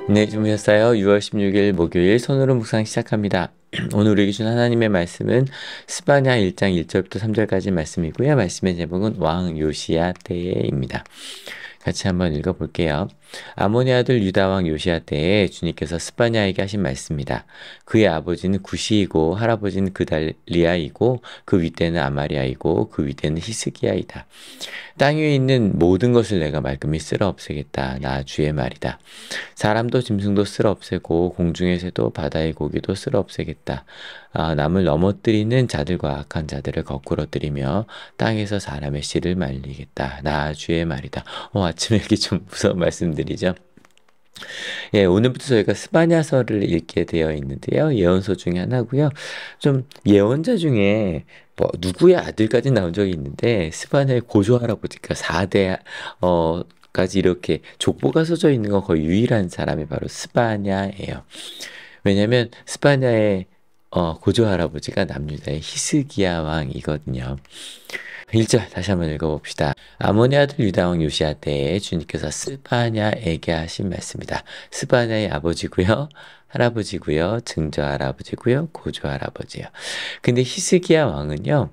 네, 주무셨어요? 6월 16일 목요일 손으로 묵상 시작합니다. 오늘 우리에게 준 하나님의 말씀은 스바냐 1장 1절부터 3절까지 말씀이고요. 말씀의 제목은 왕 요시야 때에입니다. 같이 한번 읽어볼게요. 아몬의 아들 유다 왕 요시야 때에 주님께서 스바냐에게 하신 말씀입니다. 그의 아버지는 구시이고 할아버지는 그달리아이고 그 윗대는 아마리아이고 그 윗대는 히스기야이다. 땅 위에 있는 모든 것을 내가 말끔히 쓸어 없애겠다. 나 주의 말이다. 사람도 짐승도 쓸어 없애고 공중의 새도 바다의 고기도 쓸어 없애겠다. 남을 넘어뜨리는 자들과 악한 자들을 거꾸러뜨리며 땅에서 사람의 씨를 말리겠다. 나 주의 말이다. 아침에 이렇게 좀 무서운 말씀드리죠. 예, 오늘부터 저희가 스바냐서를 읽게 되어 있는데요. 예언서 중에 하나고요. 좀 예언자 중에 뭐 누구의 아들까지 나온 적이 있는데 스바냐의 고조 할아버지가 4대 까지 이렇게 족보가 써져 있는 건 거의 유일한 사람이 바로 스바냐예요. 왜냐면 스바냐의 고조 할아버지가 남유다의 히스기야 왕이거든요. 1절 다시 한번 읽어봅시다. 아몬의 아들 유다 왕 요시야 때에 주님께서 스바냐에게 하신 말씀이다. 스바냐의 아버지고요. 할아버지고요. 증조 할아버지고요. 고조 할아버지요. 근데 히스기야 왕은요.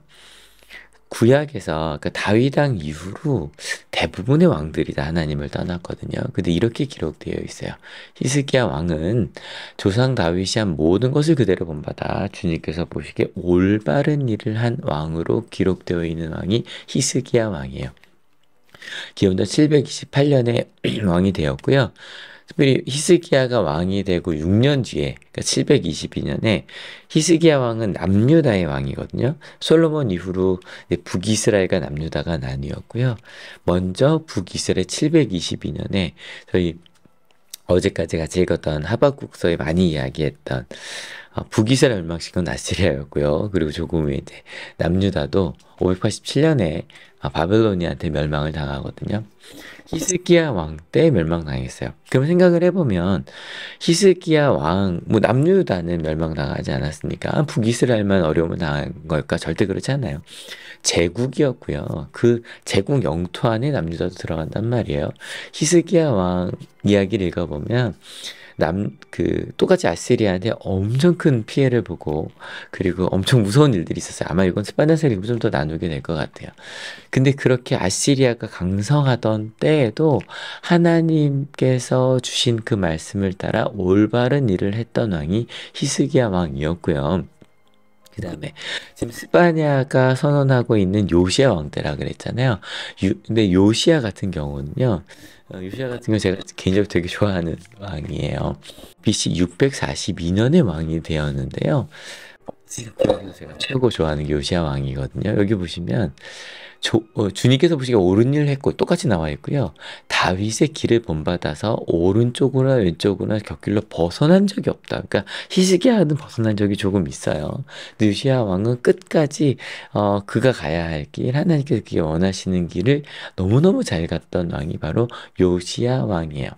구약에서 그러니까 다윗 왕 이후로 대부분의 왕들이 다 하나님을 떠났거든요. 근데 이렇게 기록되어 있어요. 히스기야 왕은 조상 다윗이 한 모든 것을 그대로 본받아 주님께서 보시기에 올바른 일을 한 왕으로 기록되어 있는 왕이 히스기야 왕이에요. 기원전 728년에 왕이 되었고요. 특별히 히스기야가 왕이 되고 6년 뒤에, 그러니까 722년에 히스기야 왕은 남유다의 왕이거든요. 솔로몬 이후로 북이스라엘과 남유다가 나뉘었고요. 먼저 북이스라엘 722년에 저희 어제까지 같이 읽었던 하박국서에 많이 이야기했던 북이스라엘 멸망시킨 아시리아였고요. 그리고 조금 후에 이제 남유다도 587년에 바벨로니아한테 멸망을 당하거든요. 히스기야 왕 때 멸망당했어요. 그럼 생각을 해보면 히스기야 왕, 뭐 남유다는 멸망당하지 않았으니까 북이스라엘만 어려움을 당한 걸까? 절대 그렇지 않아요. 제국이었고요. 그 제국 영토 안에 남유다도 들어간단 말이에요. 히스기야 왕 이야기를 읽어보면 똑같이 아시리아한테 엄청 큰 피해를 보고, 그리고 엄청 무서운 일들이 있었어요. 아마 이건 스바냐서를 좀 더 나누게 될 것 같아요. 근데 그렇게 아시리아가 강성하던 때에도 하나님께서 주신 그 말씀을 따라 올바른 일을 했던 왕이 히스기야 왕이었고요. 그 다음에 지금 스파냐가 선언하고 있는 요시야 왕 때라 그랬잖아요. 근데 요시야 같은 경우는요. 요시야 같은 경우 제가 개인적으로 되게 좋아하는 왕이에요. BC 642년에 왕이 되었는데요. 지금 그래서 제가 최고 좋아하는 게 요시야 왕이거든요. 여기 보시면 주님께서 보시기에 옳은 일을 했고 똑같이 나와 있고요. 다윗의 길을 본받아서 오른쪽으로나 왼쪽으로나 곁길로 벗어난 적이 없다. 그러니까 히스기야는 벗어난 적이 조금 있어요. 근데 요시야 왕은 끝까지 그가 가야 할 길, 하나님께서 그게 원하시는 길을 너무너무 잘 갔던 왕이 바로 요시야 왕이에요.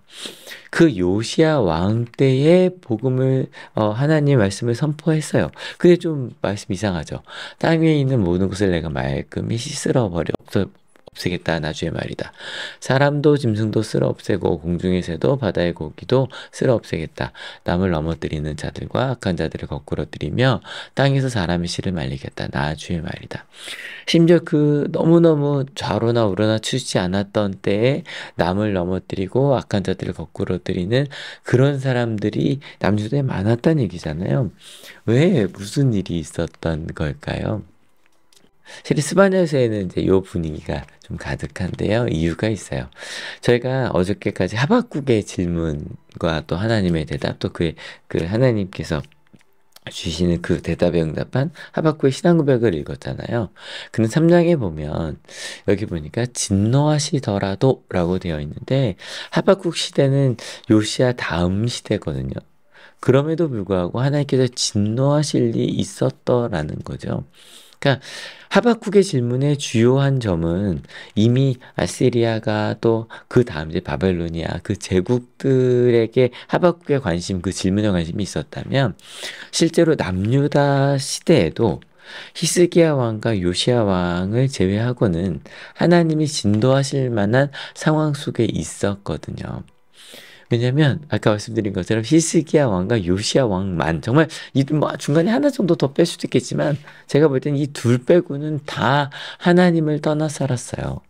그 요시야 왕 때에 복음을 하나님 말씀을 선포했어요. 근데 좀 말씀 이상하죠. 땅 위에 있는 모든 것을 내가 말끔히 씻으러 버려 없애겠다. 나 주의 말이다. 사람도 짐승도 쓸어 없애고 공중의 새도 바다의 고기도 쓸어 없애겠다. 남을 넘어뜨리는 자들과 악한 자들을 거꾸러뜨리며 땅에서 사람의 씨를 말리겠다. 나 주의 말이다. 심지어 그 너무너무 좌로나 우로나 치지 않았던 때에 남을 넘어뜨리고 악한 자들을 거꾸러뜨리는 그런 사람들이 남주에 많았다는 얘기잖아요. 왜 무슨 일이 있었던 걸까요? 실은 스바냐서에는 이제 요 분위기가 좀 가득한데요. 이유가 있어요. 저희가 어저께까지 하박국의 질문과 또 하나님의 대답, 또 그 하나님께서 주시는 그 대답에 응답한 하박국의 신앙 고백을 읽었잖아요. 근데 3장에 보면 여기 보니까 진노하시더라도 라고 되어 있는데 하박국 시대는 요시야 다음 시대거든요. 그럼에도 불구하고 하나님께서 진노하실 일이 있었더라는 거죠. 그러니까 하박국의 질문의 주요한 점은 이미 아시리아가 또 그 다음 이제 바벨로니아 그 제국들에게 하박국의 관심, 그 질문에 관심이 있었다면 실제로 남유다 시대에도 히스기야 왕과 요시야 왕을 제외하고는 하나님이 진도하실 만한 상황 속에 있었거든요. 왜냐면 아까 말씀드린 것처럼 히스기야 왕과 요시야 왕만 정말 이 뭐 중간에 하나 정도 더 뺄 수도 있겠지만 제가 볼 때는 이 둘 빼고는 다 하나님을 떠나 살았어요.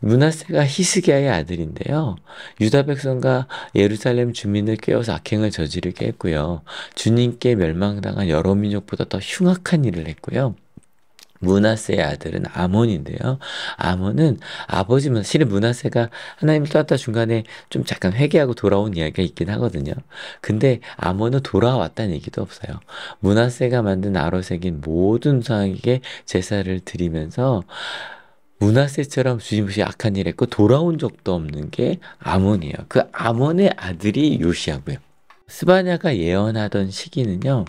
므낫세가 히스기야의 아들인데요. 유다 백성과 예루살렘 주민을 깨워서 악행을 저지르게 했고요. 주님께 멸망당한 여러 민족보다 더 흉악한 일을 했고요. 므낫세의 아들은 아몬인데요. 아몬은 아버지면 실은 므낫세가 하나님을 떠났다 중간에 좀 잠깐 회개하고 돌아온 이야기가 있긴 하거든요. 근데 아몬은 돌아왔다는 얘기도 없어요. 므낫세가 만든 아로새긴 모든 우상에게 제사를 드리면서 므낫세처럼 주짓없이 악한 일 했고 돌아온 적도 없는 게 아몬이에요. 그 아몬의 아들이 요시야고요. 스바냐가 예언하던 시기는요.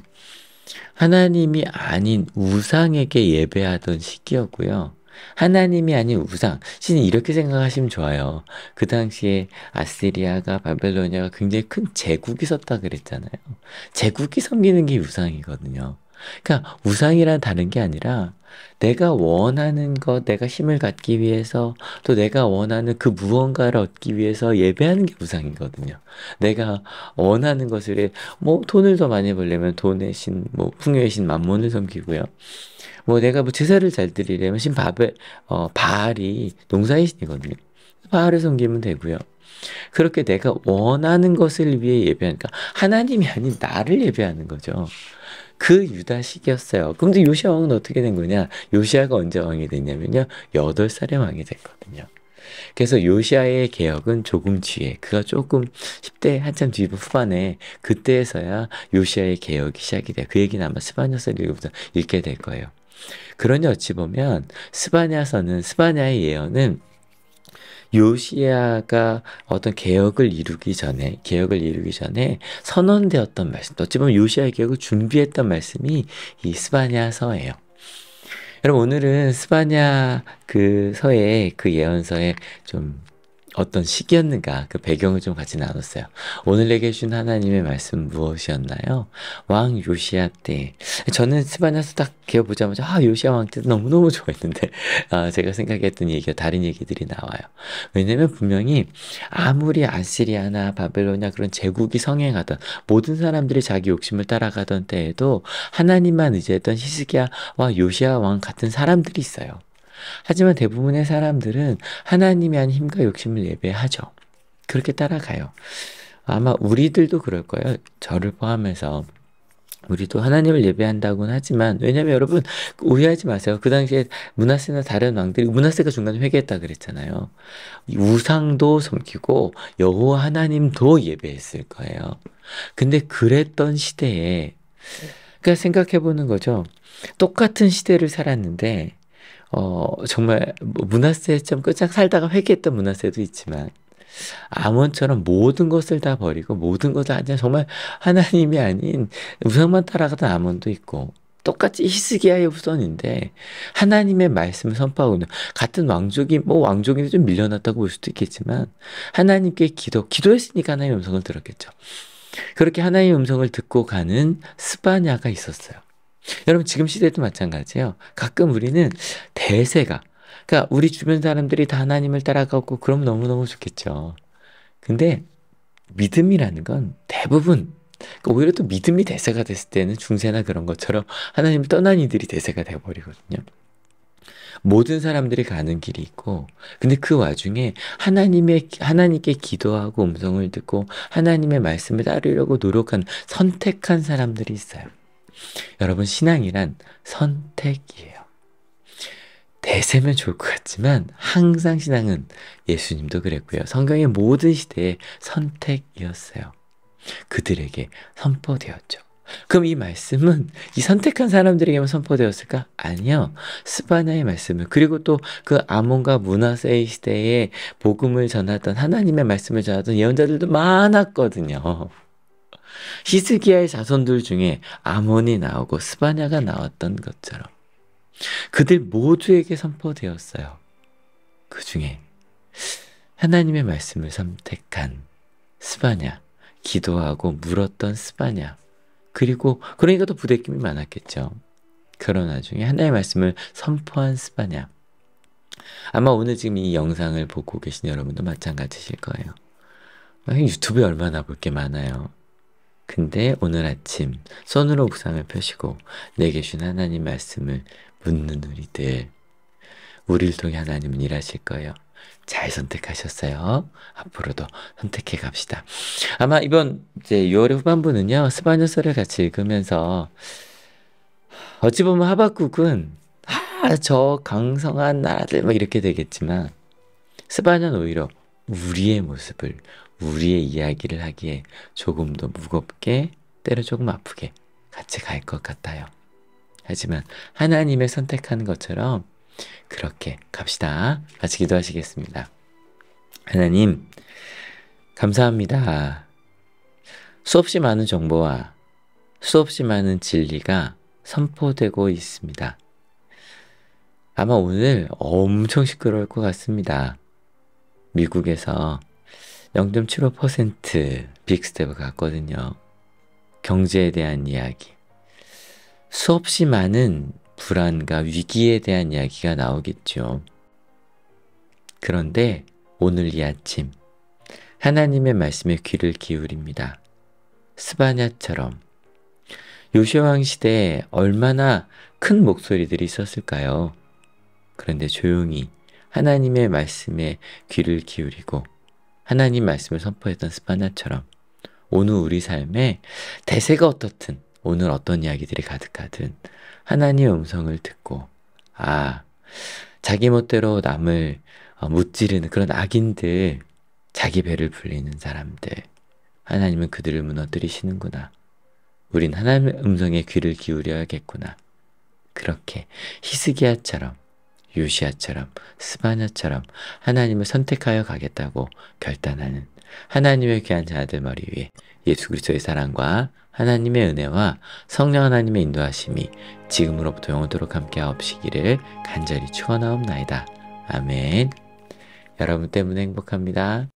하나님이 아닌 우상에게 예배하던 시기였고요. 하나님이 아닌 우상. 신은 이렇게 생각하시면 좋아요. 그 당시에 아시리아가 바벨로니아가 굉장히 큰 제국이 섰다 그랬잖아요. 제국이 섬기는 게 우상이거든요. 그러니까 우상이란 다른 게 아니라 내가 원하는 것, 내가 힘을 갖기 위해서 또 내가 원하는 그 무언가를 얻기 위해서 예배하는 게 우상이거든요. 내가 원하는 것을 뭐 돈을 더 많이 벌려면 돈의 신, 뭐 풍요의 신 맘몬을 섬기고요. 뭐 내가 뭐 제사를 잘 드리려면 바알이 농사의 신이거든요. 바알을 섬기면 되고요. 그렇게 내가 원하는 것을 위해 예배하니까 하나님이 아닌 나를 예배하는 거죠. 그 유다 시기였어요. 근데 요시야 왕은 어떻게 된 거냐? 요시야가 언제 왕이 됐냐면요. 8살에 왕이 됐거든요. 그래서 요시야의 개혁은 조금 뒤에, 그가 조금 10대 한참 뒤 후반에 그때에서야 요시야의 개혁이 시작이 돼요. 그 얘기는 아마 스바냐서를 읽게 될 거예요. 그러니 어찌 보면 스바냐의 예언은 요시야가 어떤 개혁을 이루기 전에 선언되었던 말씀, 어찌 보면 요시야의 개혁을 준비했던 말씀이 이 스바냐서예요. 여러분 오늘은 스바냐 그 서에 그 예언서에 좀 어떤 시기였는가 그 배경을 좀 같이 나눴어요. 오늘 내게 주신 하나님의 말씀 무엇이었나요? 왕 요시야 때. 저는 스바냐서 딱 개어보자마자 요시야 왕 때 너무너무 좋아했는데 제가 생각했던 얘기가 다른 얘기들이 나와요. 왜냐면 분명히 아무리 아시리아나 바벨로냐 그런 제국이 성행하던 모든 사람들이 자기 욕심을 따라가던 때에도 하나님만 의지했던 히스기야와 요시야 왕 같은 사람들이 있어요. 하지만 대부분의 사람들은 하나님이 아닌 힘과 욕심을 예배하죠. 그렇게 따라가요. 아마 우리들도 그럴 거예요. 저를 포함해서. 우리도 하나님을 예배한다고는 하지만 왜냐면 여러분 오해하지 마세요. 그 당시에 므낫세나 다른 왕들이 므낫세가 중간에 회개했다 그랬잖아요. 우상도 섬기고 여호와 하나님도 예배했을 거예요. 근데 그랬던 시대에 그러니까 생각해 보는 거죠. 똑같은 시대를 살았는데 정말 므낫세처럼 끝장 살다가 회개했던 므낫세도 있지만 아몬처럼 모든 것을 다 버리고 모든 것을 하자 정말 하나님이 아닌 우상만 따라가던 아몬도 있고 똑같이 히스기야의 후손인데 하나님의 말씀을 선포하고 있는 같은 왕족인데 좀 밀려났다고 볼 수도 있겠지만 하나님께 기도했으니까 하나님의 음성을 들었겠죠. 그렇게 하나님의 음성을 듣고 가는 스바냐가 있었어요. 여러분 지금 시대도 마찬가지예요. 가끔 우리는 그러니까 우리 주변 사람들이 다 하나님을 따라가고 그럼 너무너무 좋겠죠. 근데 믿음이라는 건 대부분 그러니까 오히려 또 믿음이 대세가 됐을 때는 중세나 그런 것처럼 하나님을 떠난 이들이 대세가 되어버리거든요. 모든 사람들이 가는 길이 있고 근데 그 와중에 하나님께 기도하고 음성을 듣고 하나님의 말씀을 따르려고 노력한 선택한 사람들이 있어요. 여러분 신앙이란 선택이에요. 대세면 좋을 것 같지만 항상 신앙은 예수님도 그랬고요. 성경의 모든 시대에 선택이었어요. 그들에게 선포되었죠. 그럼 이 말씀은 이 선택한 사람들에게만 선포되었을까? 아니요. 스바냐의 말씀을 그리고 또 그 아몬과 므낫세의 시대에 복음을 전하던 하나님의 말씀을 전하던 예언자들도 많았거든요. 히스기야의 자손들 중에 아몬이 나오고 스바냐가 나왔던 것처럼 그들 모두에게 선포되었어요. 그 중에 하나님의 말씀을 선택한 스바냐, 기도하고 물었던 스바냐, 그러니까 또 부대낌이 많았겠죠. 그런 와중에 하나님의 말씀을 선포한 스바냐. 아마 오늘 지금 이 영상을 보고 계신 여러분도 마찬가지실 거예요. 유튜브에 얼마나 볼 게 많아요. 근데 오늘 아침 손으로 묵상을 펴시고 내게 준 하나님 말씀을 묻는 우리들, 우리를 통해 하나님은 일하실 거예요. 잘 선택하셨어요. 앞으로도 선택해 갑시다. 아마 이번 이제 6월의 후반부는요, 스바냐서를 같이 읽으면서 어찌 보면 하박국은 저 강성한 나라들 막 이렇게 되겠지만 스바냐는 오히려 우리의 모습을, 우리의 이야기를 하기에 조금 더 무겁게, 때로 조금 아프게 같이 갈 것 같아요. 하지만 하나님의 선택하는 것처럼 그렇게 갑시다. 같이 기도하시겠습니다. 하나님, 감사합니다. 수없이 많은 정보와 수없이 많은 진리가 선포되고 있습니다. 아마 오늘 엄청 시끄러울 것 같습니다. 미국에서 0.75% 빅스텝을 갔거든요. 경제에 대한 이야기. 수없이 많은 불안과 위기에 대한 이야기가 나오겠죠. 그런데 오늘 이 아침 하나님의 말씀에 귀를 기울입니다. 스바냐처럼 요시야 왕 시대에 얼마나 큰 목소리들이 있었을까요? 그런데 조용히 하나님의 말씀에 귀를 기울이고 하나님 말씀을 선포했던 스바냐처럼 오늘 우리 삶에 대세가 어떻든 오늘 어떤 이야기들이 가득하든 하나님의 음성을 듣고 자기 멋대로 남을 무찌르는 그런 악인들, 자기 배를 불리는 사람들, 하나님은 그들을 무너뜨리시는구나. 우린 하나님의 음성에 귀를 기울여야겠구나. 그렇게 히스기야처럼, 요시야처럼, 스바냐처럼 하나님을 선택하여 가겠다고 결단하는 하나님의 귀한 자들 머리 위에 예수 그리스도의 사랑과 하나님의 은혜와 성령 하나님의 인도하심이 지금으로부터 영원토록 함께하옵시기를 간절히 축원하옵나이다. 아멘. 여러분 때문에 행복합니다.